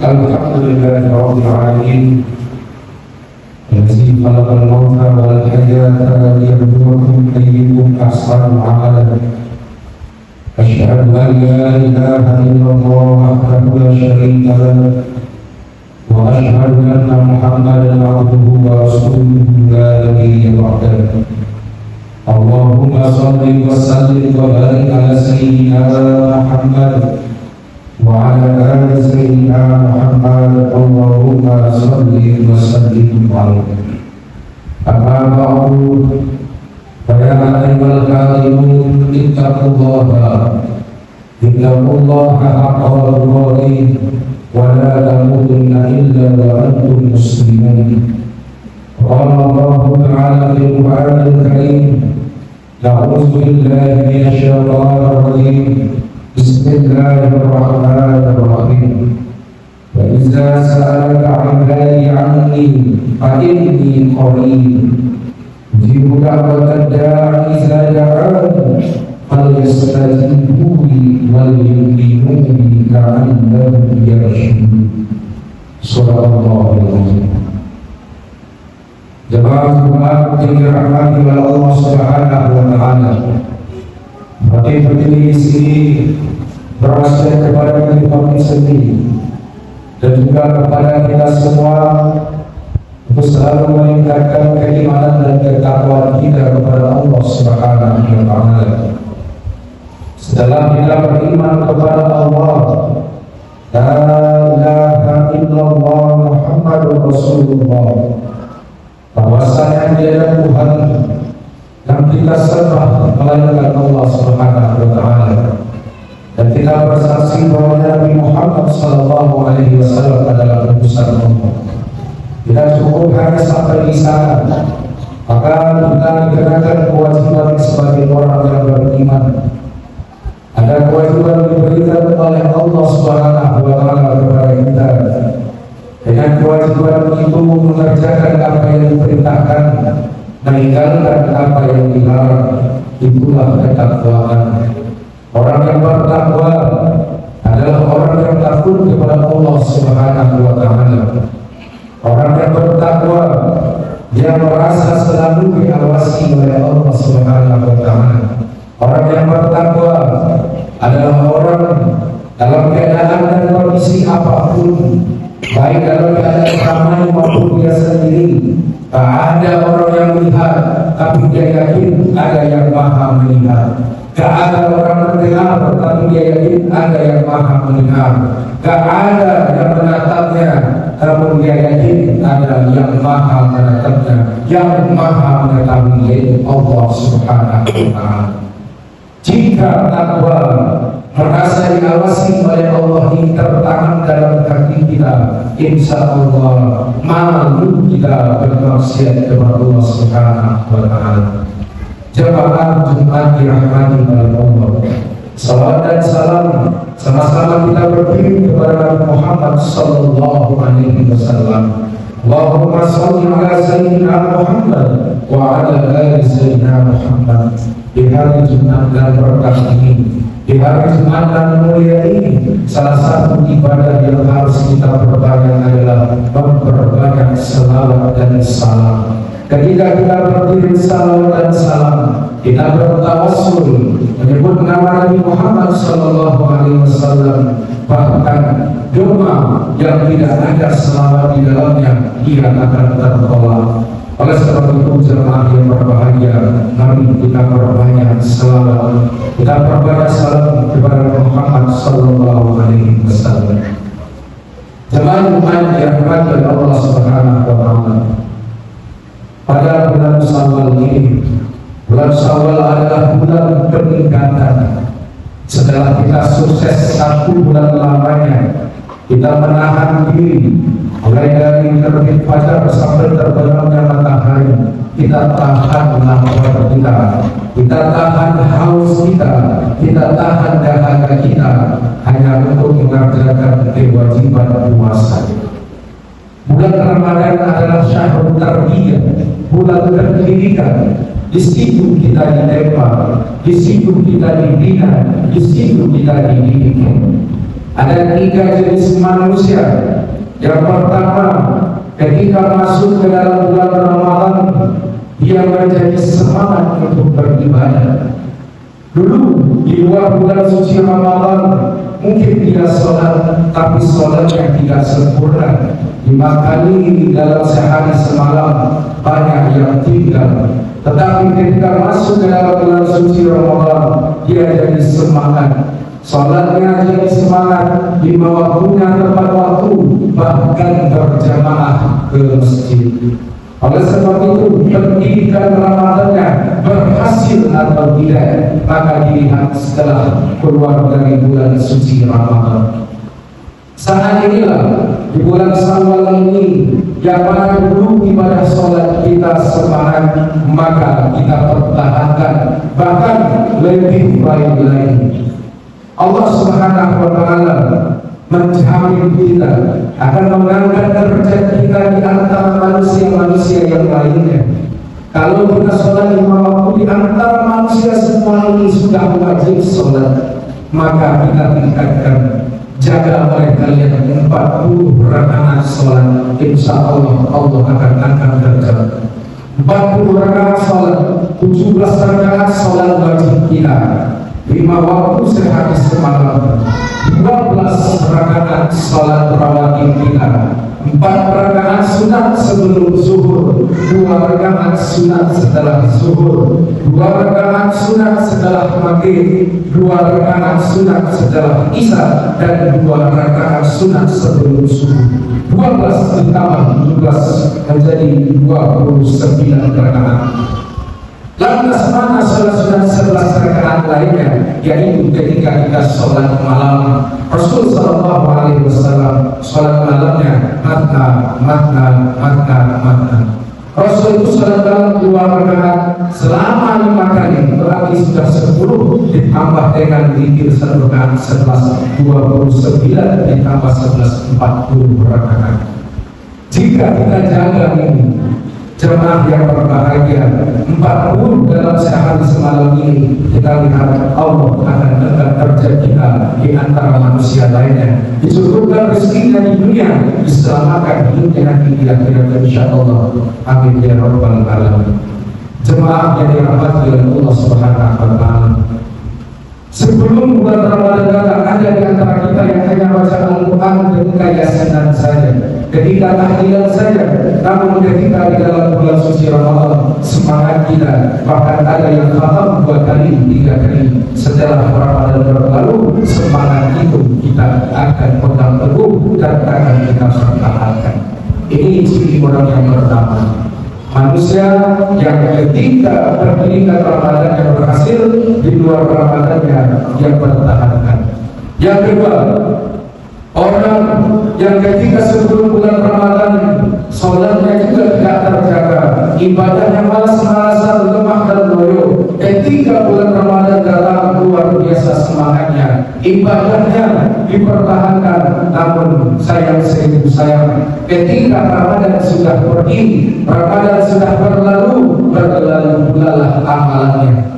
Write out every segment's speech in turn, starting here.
Alhamdulillahi rabbil alamin. Allazi khalaqal mauta wal hayata liyabluwakum ayyukum ahsanu amalan. Asyhadu an la ilaha illallah wahdahu la syarika lahu wa asyhadu anna Muhammadan abduhu wa rasuluhu la nabiyya ba'dahu. Allahumma shalli wa sallim wa barik ala sayyidina Muhammad wa ala ali sayyidina Muhammad. Allahumma shalli wa sallim alaihi. Amma ba'du, fa ya ayyuhal karimun ittaqullaha haqqa tuqatih wa la tamutunna illa wa antum muslimun. Qala Allahu ta'ala fil Qur'anil Karim, a'udzu billahi minasy syaithanir rajim. Bismillahirrahmanirrahim. Wa idza sa'alaka 'ibadi 'anni fa inni qarib ujibu da'watad da'i idza da'an falyastajibu li wal yu'minu bi la'allahum yarshudun. Subhanallah. Jemaah Jumat yang dirahmati oleh Allah Subhanahu wa Ta'ala, bagi berdiri di sini berwasiat kepada diri kami sendiri dan juga kepada kita semua untuk selalu meningkatkan keimanan dan ketakwaan kita kepada Allah Subhanahu wa Ta'ala. Setelah kita beriman kepada Allah, la ilaha illallah Muhammadur Rasulullah, bahwasanya Dia Tuhan yang kita sembah melainkan Allah Subhanahu wa Ta'ala, dan kita bersaksi bahwa Nabi Muhammad sallallahu alaihi wasallam adalah utusan Allah. Tidak cukup hanya sampai di sana, maka kita dikenakan kewajiban sebagai orang yang beriman. Ada kewajiban diberikan oleh Allah Subhanahu wa Ta'ala kepada kita. Dengan kewajiban itu mengerjakan apa yang diperintahkan, meninggalkan apa yang dilarang. Itulah ketakwaan. Orang yang bertakwa adalah orang yang takut kepada Allah Subhanahu wa Ta'ala. Orang yang bertakwa, dia merasa selalu diawasi oleh Allah Subhanahu wa Ta'ala. Orang yang bertakwa adalah orang dalam keadaan dan kondisi apapun, baik dalam keadaan ramai maupun dia sendiri, tak ada orang yang melihat, tapi dia yakin ada yang maha melihat. Tak ada orang mendengar, tapi dia yakin ada yang maha mendengar. Tak ada yang menatapnya, namun dia yakin ada yang maha menatapnya, yang maha mengetahui, yaitu Allah Subhanahu wa Ta'ala. Jika takwa merasa diawasi oleh Allah ini tertanam dalam hati kita, insya Allah malu kita bermaksiat kepada Allah Subhanahu wa Ta'ala. Jemaah Jumat dirahmati oleh Allah, salawat dan salam sama-sama kita berdiri kepada Nabi Muhammad sallallahu alaihi wasallam. Allahumma shalli ala sayyidina Muhammad wa ala ali sayyidina Muhammad. Di hari Jumat dan berkah ini, di hari Jumat dan mulia ini, salah satu ibadah yang harus kita perbanyak adalah memperbanyak salawat dan salam. Ketika kita berdiri salawat dan salam, kita bertawassul menyebut nama Nabi Muhammad sallallahu alaihi wasallam. Bahkan doa yang tidak ada salawat di dalamnya, dia akan tertolak. Oleh sebab itu jemaah yang berbahagia, mari kita perbanyak salawat, kita perbanyak salam kepada Muhammad sallallahu alaihi wasallam. Jemaah umat dirahmati oleh Allah Subhanahu wa Ta'ala. Pada bulan Syawal ini, bulan Syawal adalah bulan peningkatan. Setelah kita sukses satu bulan lamanya, kita menahan diri mulai dari terbit fajar sampai terbenamnya matahari. Kita tahan lapar kita tahan haus kita tahan dahaga kita, hanya untuk mengerjakan kewajiban puasa. Bulan Ramadan adalah syahrul tarbiyah, bulan pendidikan, di situ kita ditembak, di situ kita dibina, di situ kita dididik. Ada 3 jenis manusia. Yang pertama, ketika masuk ke dalam bulan Ramadan, dia menjadi semangat untuk beribadah. Dulu di luar bulan suci Ramadan mungkin dia sholat, tapi sholatnya tidak sempurna. 5 kali dalam sehari semalam banyak yang tinggal. Tetapi ketika masuk ke dalam bulan suci Ramadan, dia jadi semangat. Sholatnya jadi semangat, 5 waktunya tepat waktu, bahkan berjamaah ke masjid. Oleh sebab itu, pendidikan Ramadannya berhasil atau tidak, maka dilihat setelah keluar dari bulan suci Ramadan. Saat inilah di bulan Syawal ini, yang mana dulu ibadah sholat kita semangat, maka kita pertahankan, bahkan lebih baik lagi. Allah Subhanahu wa Ta'ala menjamin kita akan mengangkat derajat kita di antara manusia-manusia yang lainnya. Kalau kita sholat 5 waktu di antara manusia semua ini sudah wajib sholat, maka kita tingkatkan. Jaga oleh kalian 40 rakaat sholat, insya Allah Allah akan angkat derajat. 40 rakaat sholat, 17 rakaat sholat wajib kita, 5 waktu sehari semalam, 12 rakaat sholat rawatib kita, 4 rakaat sunat sebelum zuhur, 2 rakaat sunat setelah zuhur, 2 rakaat sunat setelah maghrib, 2 rakaat sunat setelah isya, dan 2 rakaat sunat sebelum subuh. 12 ditambah 17 menjadi 29 rakaat. Lantas mana sholat-sholat 11 rakaat lainnya, yaitu ketika kita sholat malam. Rasul Sallallahu Alaihi Wasallam sholat malamnya matna. Rasul itu sholat malam 2 rakaat selama 5 kali, berarti sudah 10 ditambah dengan zikir 1 rakaat 11, 29 ditambah 11, 40 rakaat. Jika kita jaga ini, jemaah yang berbahagia, 40 dalam sehari semalam ini, kita lihat Allah akan angkat derajat kita di antara manusia lainnya, disuruhkan rezekinya di dunia, diselamatkan hidupnya nanti di akhirat insyaallah. Amin ya rabbal alamin. Jemaah yang dirahmati oleh Allah Subhanahu wa Ta'ala, sebelum bulan Ramadan datang, ada di antara kita yang hanya baca Al-Quran dengan yasinan saja, ketika tahlilan saja. Namun ketika di dalam bulan suci Ramadan, semangat kita, bahkan ada yang khatam 2 kali, 3 kali. Setelah Ramadan berlalu, semangat itu kita akan pegang teguh dan akan kita pertahankan. Ini ciri orang yang pertama. Manusia yang ketika pendidikan Ramadan yang berhasil, di luar Ramadannya yang bertahankan. Yang kedua, orang yang ketika sebelum bulan Ramadan sholatnya juga tidak terjaga, ibadahnya malas-malasan, lemah dan loyo. Ketika bulan Ramadan datang, luar biasa semangatnya, ibadahnya dipertahankan. Namun sayang, ketika Ramadan sudah pergi, Ramadan sudah berlalu pulalah amalannya.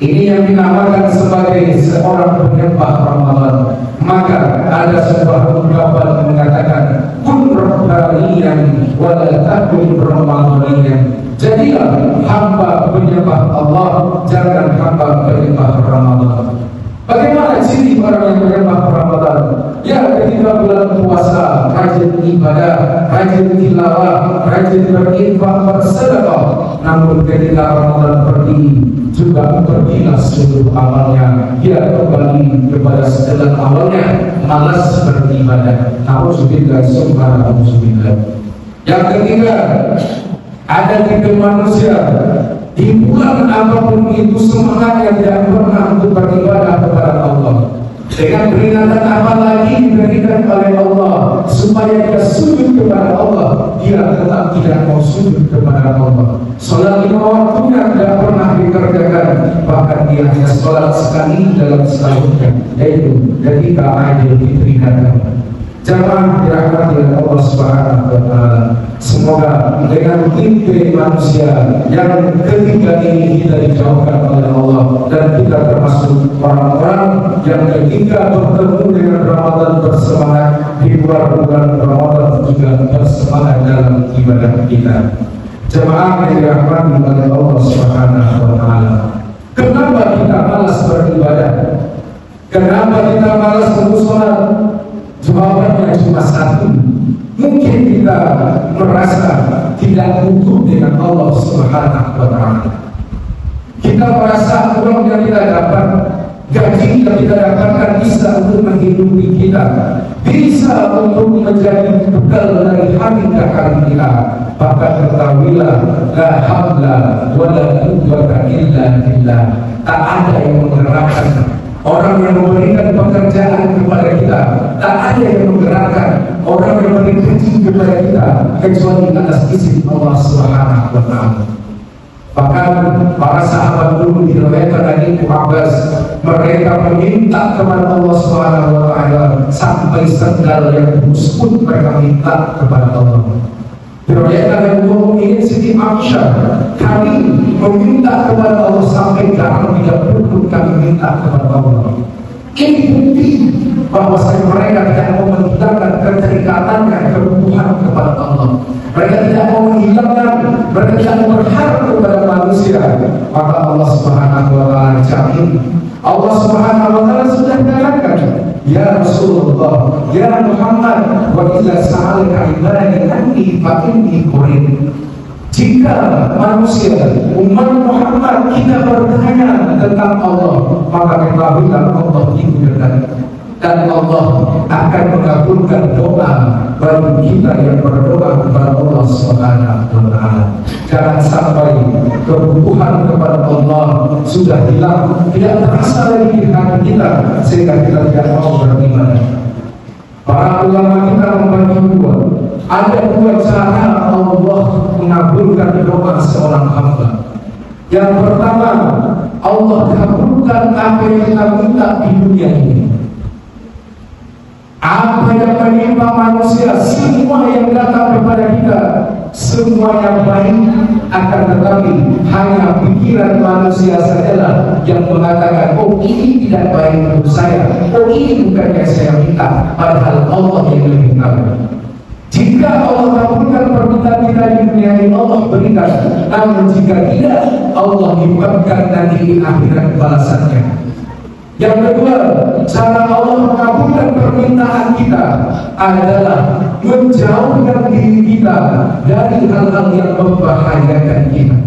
Ini yang dinamakan sebagai seorang penyembah Ramadan. Maka ada sebuah ungkapan mengatakan, kun rabbaniyan wa la takun ramadaniyan. Jadilah hamba penyembah Allah, jangan hamba penyembah Ramadan. Bagaimana ciri orang yang menyembah Ramadan? Ya, ketika bulan puasa, rajin ibadah, rajin tilawah, rajin berinfak, bersedekah. Namun ketika Ramadan pergi, juga pergilah seluruh amalnya. Dia kembali kepada setelan awalnya, malas beribadah. Nauzubillah, summa nauzubillah. Yang ketiga, ada 3 manusia di bulan apapun itu semangatnya tidak pernah untuk beribadah kepada Allah. Dengan peringatan apa lagi diberikan oleh Allah supaya dia sujud kepada Allah, dia tetap tidak mau sujud kepada Allah. Sholat 5 waktunya tidak pernah dikerjakan, bahkan dia hanya sholat sekali dalam setahunnya, yaitu ketika Idul Fitri datang. Jamaah dirahmati oleh Allah Subhanahu wa Ta'ala, semoga dengan mimpi manusia yang ketiga ini kita dijauhkan oleh Allah, dan kita termasuk orang-orang yang ketika bertemu dengan Ramadan bersemangat, di luar bulan Ramadan juga bersemangat dalam ibadah kita. Jemaah yang dirahmati oleh Allah Subhanahu wa Ta'ala, kenapa kita malas beribadah? Kenapa kita malas bersolat? Jawabannya cuma satu. Mungkin kita merasa tidak butuh dengan Allah Subhanahu wa Ta'ala. Kita merasa uang yang kita dapat, gaji yang kita dapatkan bisa untuk menghidupi kita, bisa untuk menjadi bekal dari hari ke hari kita. Maka ketahuilah, la haula wala quwwata illa billah. Tak ada yang menggerakkan orang yang memberikan pekerjaan kepada kita, tak ada yang menggerakkan orang yang memberi rezeki kepada kita kecuali atas izin Allah Subhanahu wa Ta'ala. Bahkan para sahabat dulu diriwayatkan dari Ibnu Abbas, mereka meminta kepada Allah Subhanahu wa Ta'ala sampai sendal yang busuk pun mereka minta kepada Allah. Diriwayatkan dari Mu'min Siti Aisyah, kami meminta kepada Allah sampai garam di dapur pun kami minta kepada Allah. Ini bukti bahwa mereka tidak mau menghilangkan keterikatannya, kebutuhan kepada Allah. Mereka tidak mau menghilangkan, mereka tidak mau berharap kepada manusia. Maka Allah Subhanahu wa Ta'ala jamin. Allah Subhanahu wa Ta'ala sudah mengatakan, ya Rasulullah, ya Muhammad, wa idza sa'alaka ibadi anni fa inni qarib. Jika manusia, umat Muhammad, kita bertanya tentang Allah, maka ketahuilah Allah itu dekat, dan Allah akan mengabulkan doa bagi kita yang berdoa kepada Allah Subhanahu wa Ta'ala. Jangan sampai kebutuhan kepada Allah sudah hilang, tidak terasa lagi di hati kita, sehingga kita tidak mau beribadah. Para ulama kita membagi dua. Ada dua cara Allah mengabulkan doa seorang hamba. Yang pertama, Allah kabulkan apa yang kita minta di dunia ini. Apa yang menimpa manusia, semua yang datang kepada kita, semua yang baik, akan tetapi hanya pikiran manusia sajalah yang mengatakan, oh ini tidak baik untuk saya, oh ini bukan yang saya minta, padahal Allah yang lebih tahu. Jika Allah kabulkan permintaan kita di dunia ini, Allah berikan. Namun jika tidak, Allah hibahkan nanti di akhirat balasannya. Yang kedua, cara Allah mengabulkan permintaan kita adalah menjauhkan diri kita dari hal-hal yang membahayakan kita.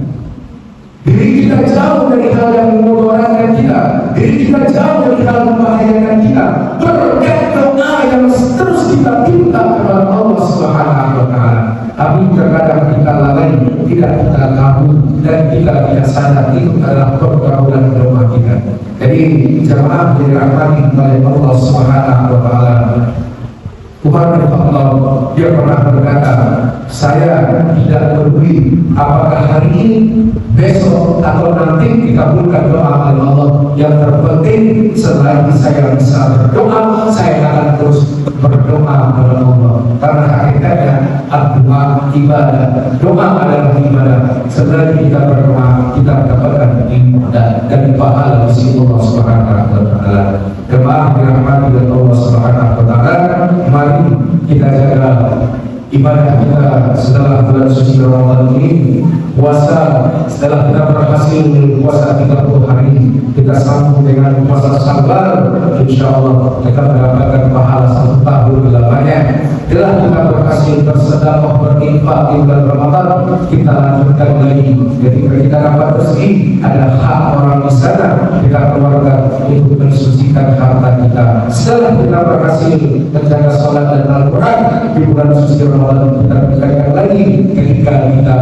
Diri kita jauh dari hal yang memudaratkan kita, diri kita jauh dari hal yang membahayakan kita, berkat doa yang terus kita minta kepada Allah Subhanahu wa Ta'ala. Tapi terkadang kita lalai, tidak kita tahu, dan kita tidak sadar itu adalah pergaulan doa kita. Jadi jamaah dirahmati oleh Allah Subhanahu wa Ta'ala. Umar bin Khattab, dia pernah berkata, saya tidak peduli apakah hari ini, besok, atau nanti dikabulkan doa oleh Allah. Yang terpenting selagi saya bisa berdoa, saya akan terus berdoa kepada Allah. Karena hakikatnya doa ibadah, doa adalah ibadah. Selagi kita berdoa, kita mendapatkan ibadah dan pahala dari Allah Subhanahu wa Ta'ala. Jemaah dirahmati oleh Allah Subhanahu wa Ta'ala, mari kita jaga ibadah kita setelah bulan suci Ramadan ini. Puasa, setelah kita berhasil puasa 30 hari, kita sambung dengan puasa Sabar. Insya Allah kita mendapatkan pahala 1 tahun lamanya. Setelah kita berhasil bersedekah, berinfak di bulan Ramadan, kita lanjutkan lagi. Ketika kita dapat rezeki, ada hak orang di sana, kita keluarkan untuk mensucikan harta kita. Setelah kita berhasil menjaga sholat dan Al-Quran di bulan suci Ramadan, kita tinggalkan lagi ketika kita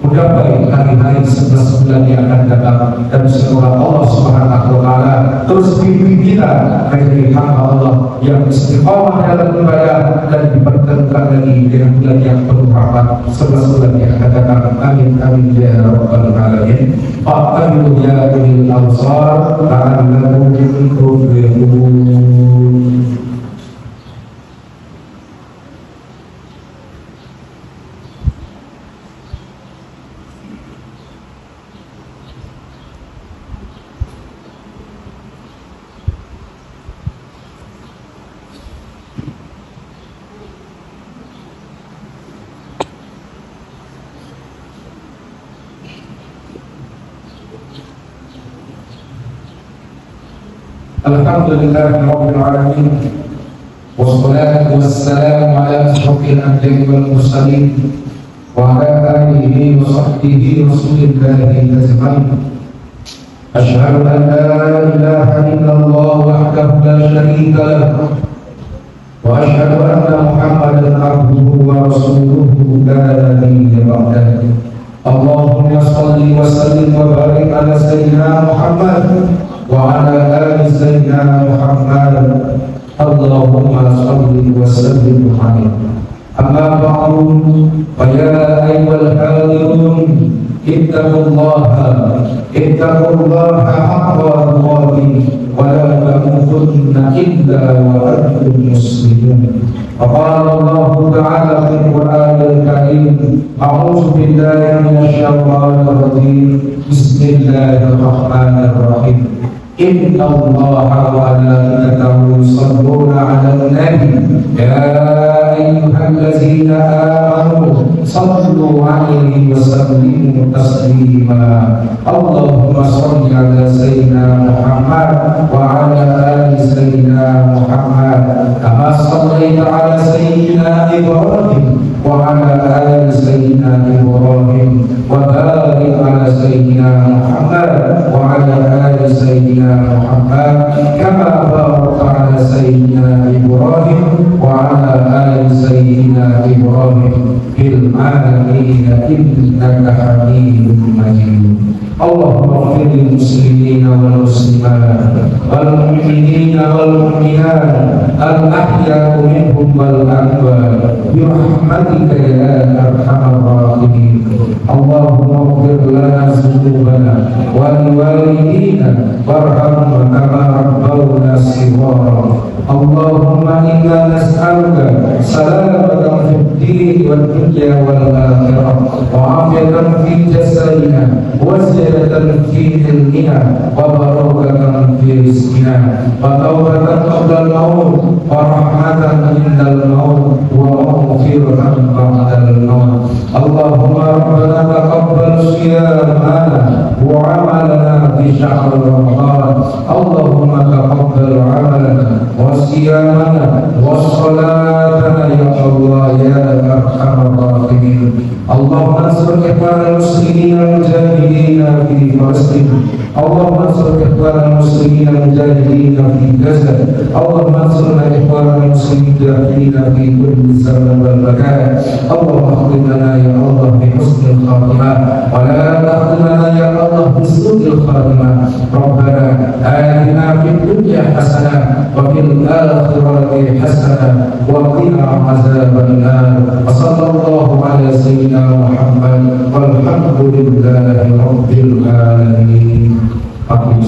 mencapai hari-hari 11 bulan yang akan datang. Dan semoga Allah Subhanahu wa Ta'ala terus bimbing kita menjadi hamba Allah yang istiqamah dalam ibadah dan dipertemukan lagi dengan bulan yang penuh rahmat 11 bulan yang akan datang. Amin amin ya rabbal alamin. Fa'alu ya ulil absar la'allakum tuflihun. Alhamdulillahi Rabbil Alamin. Wassalatu wassalamu ala asyrafil anbiya'i wal mursalin wa ala alihi wa sahbihi rasulillahi ajma'in. Asyhadu an la ilaha illallah wahdahu la syarika lahu wa asyhadu anna Muhammadan abduhu wa rasuluhu la nabiyya ba'dahu. Allahumma shalli wa sallim wa barik ala sayyidina Muhammad wa ala ali sayyidina Muhammad. Allahumma shalli wa sallim alaihi. Amma ba'du, fa ya ayyuhal hadirun ittaqullaha haqqa tuqatih wa la tamutunna illa wa antum muslimun. Qala Allah Ta'ala fil Qur'anil Karim, a'udzu billahi minasy syaithanir rajim. Bismillahirrahmanirrahim. Inna Allaha wa malaikatahu yusholluna 'alan nabi ya ayyuhallazina amanu shallu 'alaihi wa sallimu taslima. Allahumma shalli 'ala sayyidina Muhammad wa 'ala ali sayyidina Muhammad kama shallaita 'ala sayyidina Ibrahim wa 'ala ali sayyidina Ibrahim wa barik 'ala sayyidina Muhammad wa 'ala ali sayyidina Muhammad kama barakta 'ala sayyidina Ibrahim wa 'ala ali sayyidina Ibrahim fil 'alamin innaka Hamidum Majid. Allahumma ighfir lil muslimina wal muslimat wal mu'minina wal mu'minat al ahya'i minhum wal amwat bi rahmatika ya arhamar rahimin. Allahumma ighfir lana dhunubana wa liwalidina warhamhum kama rabbawna shighara. Allahumma inna nas'aluka salamatan fid din wad dunya wal akhirah wa afiyatan fi jasadina wa ziyadatan fi ilmina wa barakatan fi rizqina wa tawbatan qabla al-maut wa rahmatan inda al-maut wa maghfiratan ba'da al-maut. Allahumma rabbana taqabbal siyamana wa 'amalana fi syahr Ramadan. Allahumma taqabbal 'amalana wa siyamana wa salatana ya Allah ya arhamar rahimin. Allahumma ansur ikhwanal muslimin al-mujahidin fi Palestin. Allahumma ansur ikhwanal muslimin al-mujahidin fi Gaza. Allahumma ansur ikhwanal muslimin al-mujahidin fi kulli zaman wal makan. Allahumma khtim lana ya Allah bi husnil khatimah wa la takhtim lana ya Allah bi su'il khatimah. Rabbana atina fid dunya hasanah wa fil akhirati hasanah wa qina azaban nar. Wa sallallahu ala sayyidina Muhammad walhamdulillahi rabbil alamin. Amin.